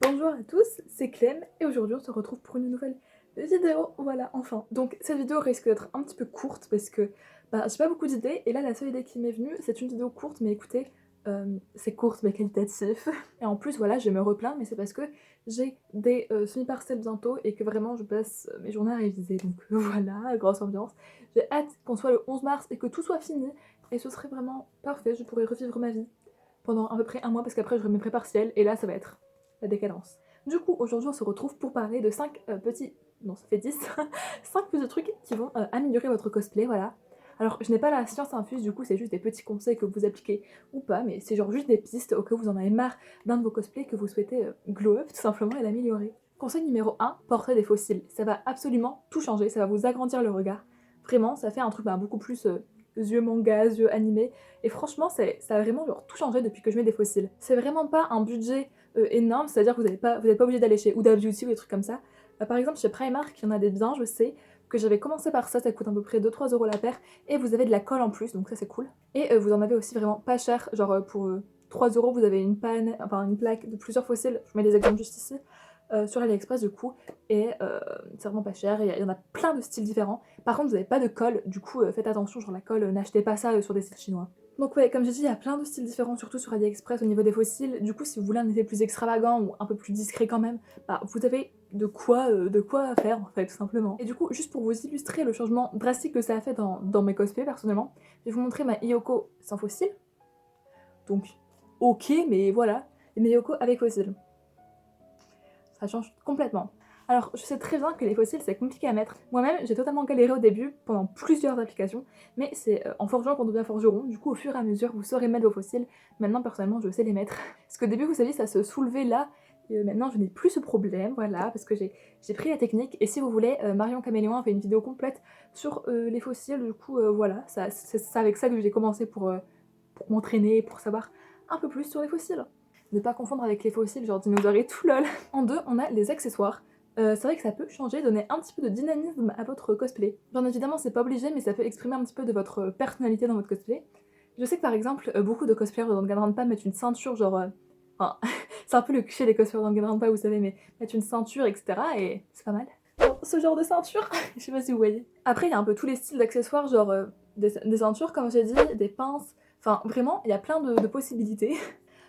Bonjour à tous, c'est Clem et aujourd'hui on se retrouve pour une nouvelle vidéo, voilà, enfin. Donc cette vidéo risque d'être un petit peu courte parce que j'ai pas beaucoup d'idées et là la seule idée qui m'est venue c'est une vidéo courte mais écoutez, c'est courte mais qualitatif. Et en plus voilà je vais me replaindre mais c'est parce que j'ai des semi-partiels bientôt et que vraiment je passe mes journées à réviser donc voilà, grosse ambiance. J'ai hâte qu'on soit le 11 mars et que tout soit fini et ce serait vraiment parfait, je pourrais revivre ma vie pendant à peu près un mois parce qu'après j'aurai mes pré-partiels et là ça va être la décadence. Du coup, aujourd'hui, on se retrouve pour parler de 5 petits... Non, ça fait 10. 5 petits trucs qui vont améliorer votre cosplay, voilà. Alors, je n'ai pas la science infuse, du coup, c'est juste des petits conseils que vous appliquez ou pas, mais c'est genre juste des pistes au cas où vous en avez marre d'un de vos cosplays que vous souhaitez glow up, tout simplement, et l'améliorer. Conseil numéro 1, portez des fossiles. Ça va absolument tout changer, ça va vous agrandir le regard. Vraiment, ça fait un truc beaucoup plus yeux manga, yeux animés, et franchement, ça a vraiment genre, tout changé depuis que je mets des fossiles. C'est vraiment pas un budget énorme, c'est-à-dire que vous n'êtes pas obligé d'aller chez Huda Beauty ou des trucs comme ça. Par exemple, chez Primark, il y en a des biens, je sais, que j'avais commencé par ça coûte à peu près 2-3 € la paire, et vous avez de la colle en plus, donc ça c'est cool. Et vous en avez aussi vraiment pas cher, genre pour 3 € vous avez une panne, enfin une plaque de plusieurs fossiles, je mets des exemples juste ici, sur AliExpress du coup, et c'est vraiment pas cher, il y en a plein de styles différents. Par contre, vous n'avez pas de colle, du coup faites attention, genre la colle, n'achetez pas ça sur des sites chinois. Donc ouais, comme j'ai dit, il y a plein de styles différents, surtout sur AliExpress au niveau des fossiles. Du coup, si vous voulez un effet plus extravagant ou un peu plus discret quand même, vous avez de quoi faire en fait, tout simplement. Et du coup, juste pour vous illustrer le changement drastique que ça a fait dans mes cosplays personnellement, je vais vous montrer ma Hiyoko sans fossiles. Donc, ok, mais voilà, et mes Hiyoko avec fossiles. Ça change complètement. Alors, je sais très bien que les fossiles, c'est compliqué à mettre. Moi-même, j'ai totalement galéré au début, pendant plusieurs applications, mais c'est en forgeant qu'on devient forgeron. Du coup, au fur et à mesure, vous saurez mettre vos fossiles. Maintenant, personnellement, je sais les mettre. Parce qu'au début, vous savez, ça se soulevait là. Et maintenant, je n'ai plus ce problème, voilà, parce que j'ai pris la technique. Et si vous voulez, Marion Caméléon a fait une vidéo complète sur les fossiles. Du coup, voilà, c'est avec ça que j'ai commencé pour m'entraîner, pour savoir un peu plus sur les fossiles. Ne pas confondre avec les fossiles, genre dinosaures et tout lol. En deux, on a les accessoires. C'est vrai que ça peut changer, donner un petit peu de dynamisme à votre cosplay. Bien évidemment, c'est pas obligé, mais ça peut exprimer un petit peu de votre personnalité dans votre cosplay. Je sais que par exemple, beaucoup de cosplayers de Danganronpa mettent une ceinture, genre. Enfin, c'est un peu le cliché des cosplayers de Danganronpa, vous savez, mais mettre une ceinture, etc. Et c'est pas mal. Bon, ce genre de ceinture, je sais pas si vous voyez. Après, il y a un peu tous les styles d'accessoires, genre des ceintures, comme j'ai dit, des pinces. Enfin, vraiment, il y a plein de possibilités.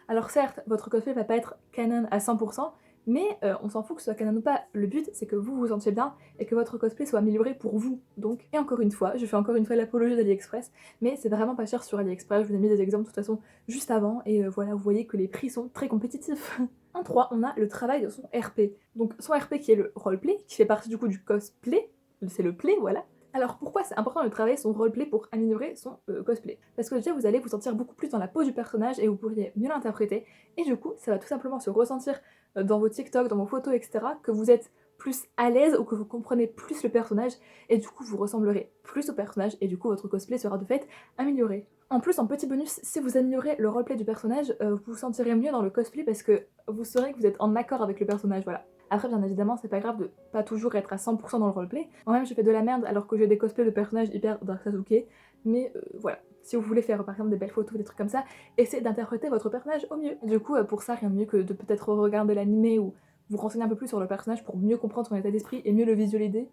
Alors certes, votre cosplay va pas être canon à 100%, mais on s'en fout que ce soit canon ou pas. Le but, c'est que vous vous sentiez bien et que votre cosplay soit amélioré pour vous. Donc, et encore une fois, je fais encore une fois l'apologie d'AliExpress, mais c'est vraiment pas cher sur AliExpress. Je vous ai mis des exemples de toute façon juste avant, et voilà, vous voyez que les prix sont très compétitifs. En 3, on a le travail de son RP. Donc son RP qui est le roleplay, qui fait partie du coup du cosplay, c'est le play, voilà. Alors pourquoi c'est important de travailler son roleplay pour améliorer son cosplay? Parce que déjà vous allez vous sentir beaucoup plus dans la peau du personnage et vous pourriez mieux l'interpréter, et du coup ça va tout simplement se ressentir dans vos TikTok, dans vos photos, etc. que vous êtes plus à l'aise ou que vous comprenez plus le personnage, et du coup vous ressemblerez plus au personnage, et du coup votre cosplay sera de fait amélioré. En plus, en petit bonus, si vous améliorez le roleplay du personnage, vous vous sentirez mieux dans le cosplay parce que vous saurez que vous êtes en accord avec le personnage, voilà. Après, bien évidemment, c'est pas grave de pas toujours être à 100% dans le roleplay. Moi-même, j'ai fait de la merde alors que j'ai des cosplays de personnages hyper Dark Sasuke, mais voilà. Si vous voulez faire par exemple des belles photos, des trucs comme ça, essayez d'interpréter votre personnage au mieux. Du coup, pour ça, rien de mieux que de peut-être regarder l'animé ou vous renseigner un peu plus sur le personnage pour mieux comprendre son état d'esprit et mieux le visualiser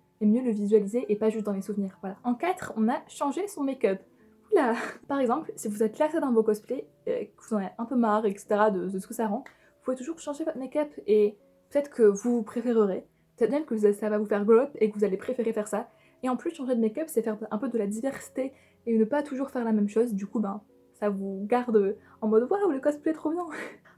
et pas juste dans les souvenirs. Voilà. En 4, on a changé son make-up. Oula. Par exemple, si vous êtes lassé dans vos cosplays, que vous en avez un peu marre, etc. de ce que ça rend, vous pouvez toujours changer votre make-up et peut-être que vous préférerez, peut-être même que ça va vous faire glow up et que vous allez préférer faire ça. Et en plus, changer de make-up, c'est faire un peu de la diversité et ne pas toujours faire la même chose. Du coup, ça vous garde en mode waouh, le cosplay est trop bien.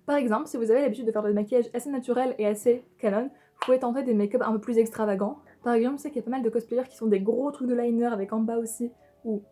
Par exemple, si vous avez l'habitude de faire des maquillages assez naturels et assez canon, vous pouvez tenter des make-up un peu plus extravagants. Par exemple, je sais qu'il y a pas mal de cosplayers qui font des gros trucs de liner avec en bas aussi, ou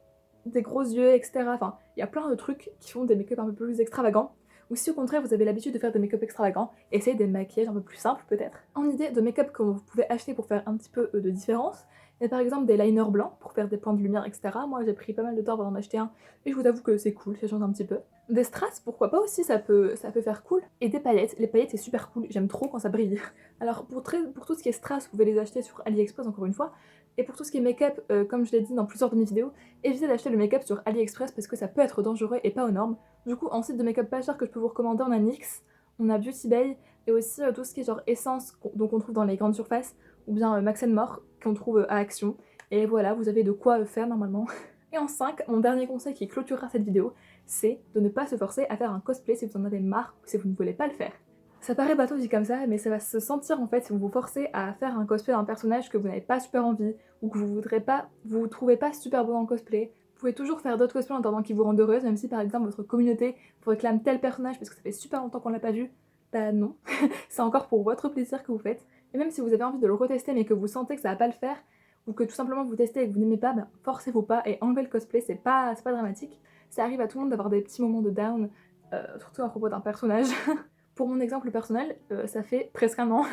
des gros yeux, etc. Enfin, il y a plein de trucs qui font des make-up un peu plus extravagants. Ou si au contraire vous avez l'habitude de faire des make-up extravagants, essayez des maquillages un peu plus simples peut-être. En idée de make-up que vous pouvez acheter pour faire un petit peu de différence, il y a par exemple des liners blancs pour faire des points de lumière, etc. Moi j'ai pris pas mal de temps avant d'en acheter un, et je vous avoue que c'est cool, ça change un petit peu. Des strass, pourquoi pas aussi, ça peut faire cool. Et des paillettes, les paillettes c'est super cool, j'aime trop quand ça brille. Alors pour tout ce qui est strass, vous pouvez les acheter sur AliExpress encore une fois. Et pour tout ce qui est make-up, comme je l'ai dit dans plusieurs de mes vidéos, évitez d'acheter le make-up sur AliExpress parce que ça peut être dangereux et pas aux normes. Du coup, en site de make-up pas cher que je peux vous recommander, on a NYX, on a Beauty Bay, et aussi tout ce qui est genre essence donc on trouve dans les grandes surfaces, ou bien Max More qu'on trouve à Action. Et voilà, vous avez de quoi faire normalement. Et en 5, mon dernier conseil qui clôturera cette vidéo, c'est de ne pas se forcer à faire un cosplay si vous en avez marre ou si vous ne voulez pas le faire. Ça paraît bateau dit comme ça, mais ça va se sentir en fait si vous vous forcez à faire un cosplay d'un personnage que vous n'avez pas super envie, ou que vous trouvez pas super beau en cosplay. Vous pouvez toujours faire d'autres cosplays en attendant qui vous rendent heureuse, même si par exemple votre communauté vous réclame tel personnage parce que ça fait super longtemps qu'on l'a pas vu. Bah non, c'est encore pour votre plaisir que vous faites. Et même si vous avez envie de le retester mais que vous sentez que ça va pas le faire, ou que tout simplement vous testez et que vous n'aimez pas, bah, forcez-vous pas et enlevez le cosplay, c'est pas dramatique. Ça arrive à tout le monde d'avoir des petits moments de down, surtout à propos d'un personnage. Pour mon exemple personnel, ça fait presque un an,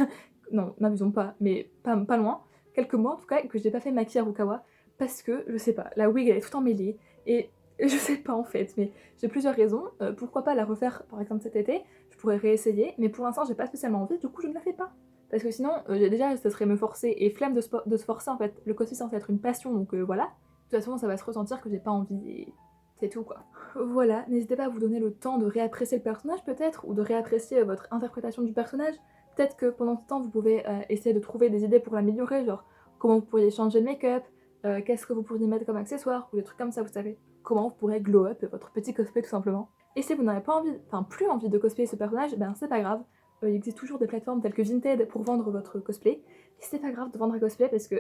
non, n'abusons pas, mais pas loin, quelques mois en tout cas, que j'ai pas fait Maki Harukawa, parce que, je sais pas, la wig elle est tout emmêlée, et je sais pas en fait, mais j'ai plusieurs raisons. Pourquoi pas la refaire par exemple cet été, je pourrais réessayer, mais pour l'instant j'ai pas spécialement envie, du coup je ne la fais pas. Parce que sinon, déjà ça serait me forcer, et flemme de se forcer en fait, le cosplay c'est censé être une passion, donc voilà. De toute façon ça va se ressentir que j'ai pas envie, et c'est tout quoi. Voilà, n'hésitez pas à vous donner le temps de réapprécier le personnage peut-être, ou de réapprécier votre interprétation du personnage. Peut-être que pendant ce temps vous pouvez essayer de trouver des idées pour l'améliorer, genre comment vous pourriez changer le make-up, qu'est-ce que vous pourriez mettre comme accessoire, ou des trucs comme ça vous savez. Comment vous pourrez glow up votre petit cosplay tout simplement. Et si vous n'avez pas envie, enfin plus envie de cosplayer ce personnage, ben c'est pas grave. Il existe toujours des plateformes telles que Vinted pour vendre votre cosplay. Et c'est pas grave de vendre un cosplay parce que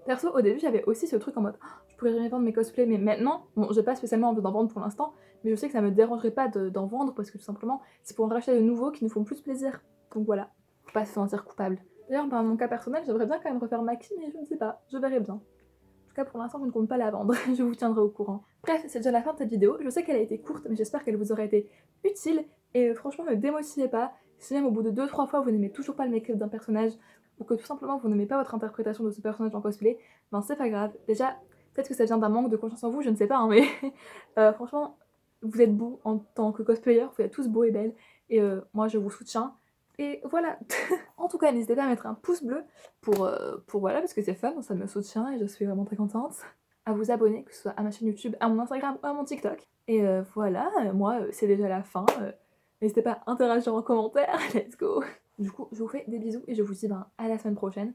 perso, au début, j'avais aussi ce truc en mode oh, je pourrais jamais vendre mes cosplays, mais maintenant, bon, j'ai pas spécialement envie d'en vendre pour l'instant, mais je sais que ça me dérangerait pas d'en vendre parce que tout simplement, c'est pour en racheter de nouveaux qui nous font plus plaisir. Donc voilà, faut pas se sentir coupable. D'ailleurs, dans mon cas personnel, j'aimerais bien quand même refaire Maki, mais je ne sais pas, je verrai bien. En tout cas, pour l'instant, je ne compte pas la vendre, je vous tiendrai au courant. Bref, c'est déjà la fin de cette vidéo. Je sais qu'elle a été courte, mais j'espère qu'elle vous aura été utile. Et franchement, ne démotivez pas. Si même au bout de 2-3 fois, vous n'aimez toujours pas le make-up d'un personnage, ou que tout simplement vous n'aimez pas votre interprétation de ce personnage en cosplay, ben c'est pas grave. Déjà, peut-être que ça vient d'un manque de confiance en vous, je ne sais pas, hein, mais franchement, vous êtes beaux en tant que cosplayer, vous êtes tous beaux et belles, et moi je vous soutiens. Et voilà. En tout cas, n'hésitez pas à mettre un pouce bleu pour voilà, parce que c'est fun, ça me soutient et je suis vraiment très contente. À vous abonner, que ce soit à ma chaîne YouTube, à mon Instagram ou à mon TikTok. Et voilà, moi, c'est déjà la fin. N'hésitez pas à interagir en commentaire, let's go. Du coup, je vous fais des bisous et je vous dis ben, à la semaine prochaine.